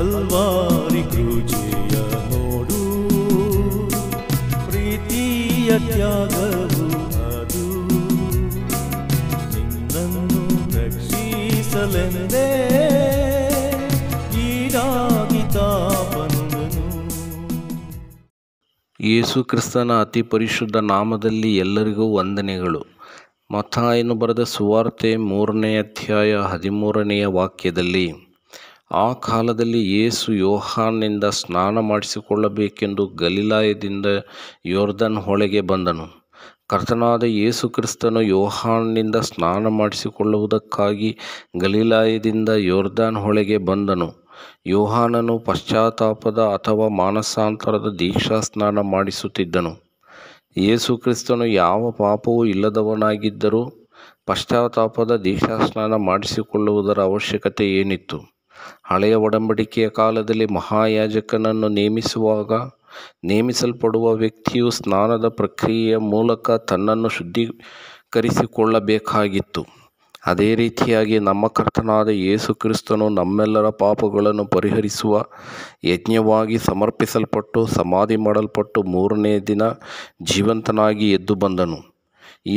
Calvary ಕ್ರೂಜೆಯ ನೋಡು, ಪ್ರೀತಿಯ ತ್ಯಾಗವು ಅದು, ನಿನ್ನನ್ನು ರಕ್ಷಿಸಲೆಂದೇ ಈಡಾಗಿ ತಾಪನುದನು. ಯೇಸು ಕ್ರಿಸ್ತನ ಅತಿ ಪರಿಶುದ್ಧ ನಾಮದಲ್ಲಿ ಎಲ್ಲರಿಗೂ ವಂದನೆಗಳು. ಮತ್ತಾಯನು ಬರೆದ ಸುವಾರ್ತೆ 3ನೇ ಅಧ್ಯಾಯ 13ನೇ ವಾಕ್ಯದಲ್ಲಿ, ಆ ಕಾಲದಲ್ಲಿ ಯೇಸು ಯೋಹಾನನಿಂದ ಸ್ನಾನ ಮಾಡಿಸಿಕೊಳ್ಳಬೇಕೆಂದು ಗಲಿಲಾಯದಿಂದ ಯೊರ್ದನ್ ಹೊಳೆಗೆ ಬಂದನು. ಕರ್ತನಾದ ಯೇಸು ಕ್ರಿಸ್ತನು ಯೋಹಾನನಿಂದ ಸ್ನಾನ ಮಾಡಿಸಿಕೊಳ್ಳುವುದಕ್ಕಾಗಿ ಗಲಿಲಾಯದಿಂದ ಯೊರ್ದನ್ ಹೊಳೆಗೆ ಬಂದನು. ಯೋಹಾನನು ಪಶ್ಚಾತ್ತಾಪದ ಅಥವಾ ಮಾನಸಾಂತರದ ದೀಕ್ಷಾಸ್ನಾನ ಮಾಡಿಸುತ್ತಿದ್ದನು. ಯೇಸು ಕ್ರಿಸ್ತನು ಯಾವ ಪಾಪವೂ ಇಲ್ಲದವನಾಗಿದ್ದರೂ ಪಶ್ಚಾತ್ತಾಪದ ದೀಕ್ಷಾಸ್ನಾನ ಮಾಡಿಸಿಕೊಳ್ಳುವುದರ ಅವಶ್ಯಕತೆ ಏನಿತ್ತು? ಹಳೆಯ ಒಡಂಬಡಿಕೆಯ ಕಾಲದಲ್ಲಿ ಮಹಾಯಾಜಕನನ್ನು ನೇಮಿಸುವಾಗ ನೇಮಿಸಲ್ಪಡುವ ವ್ಯಕ್ತಿಯು ಸ್ನಾನದ ಪ್ರಕ್ರಿಯೆಯ ಮೂಲಕ ತನ್ನನ್ನು ಶುದ್ಧೀಕರಿಸಿಕೊಳ್ಳಬೇಕಾಗಿತ್ತು. ಅದೇ ರೀತಿಯಾಗಿ ನಮ್ಮ ಕರ್ತನಾದ ಯೇಸು ಕ್ರಿಸ್ತನು ನಮ್ಮೆಲ್ಲರ ಪಾಪಗಳನ್ನು ಪರಿಹರಿಸುವ ಯಜ್ಞವಾಗಿ ಸಮರ್ಪಿಸಲ್ಪಟ್ಟು ಸಮಾಧಿ ಮಾಡಲ್ಪಟ್ಟು 3ನೇ ದಿನ ಜೀವಂತನಾಗಿ ಎದ್ದು ಬಂದನು.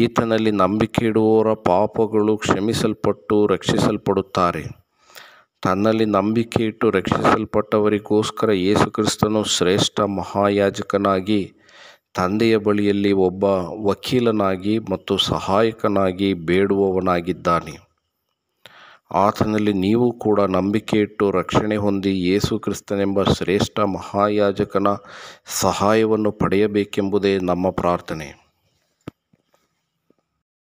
ಈತನಲ್ಲಿ ನಂಬಿಕೆ ಇಡುವವರ ಪಾಪಗಳು ಕ್ಷಮಿಸಲ್ಪಟ್ಟು ರಕ್ಷಿಸಲ್ಪಡುತ್ತಾರೆ. ತನ್ನಲ್ಲಿ ನಂಬಿಕೆ ಇಟ್ಟು ರಕ್ಷಿಸಲ್ಪಟ್ಟವರಿಗೋಸ್ಕರ ಯೇಸು ಕ್ರಿಸ್ತನು ಶ್ರೇಷ್ಠ ಮಹಾಯಾಜಕನಾಗಿ ತಂದೆಯ ಬಳಿಯಲ್ಲಿ ಒಬ್ಬ ವಕೀಲನಾಗಿ ಮತ್ತು ಸಹಾಯಕನಾಗಿ ಬೇಡುವವನಾಗಿದ್ದಾನೆ. ಆತನಲ್ಲಿ ನೀವು ಕೂಡ ನಂಬಿಕೆ ಇಟ್ಟು ರಕ್ಷಣೆ ಹೊಂದಿ ಯೇಸು ಕ್ರಿಸ್ತನೆಂಬ ಶ್ರೇಷ್ಠ ಮಹಾಯಾಜಕನ ಸಹಾಯವನ್ನು ಪಡೆಯಬೇಕೆಂಬುದೇ ನಮ್ಮ ಪ್ರಾರ್ಥನೆ.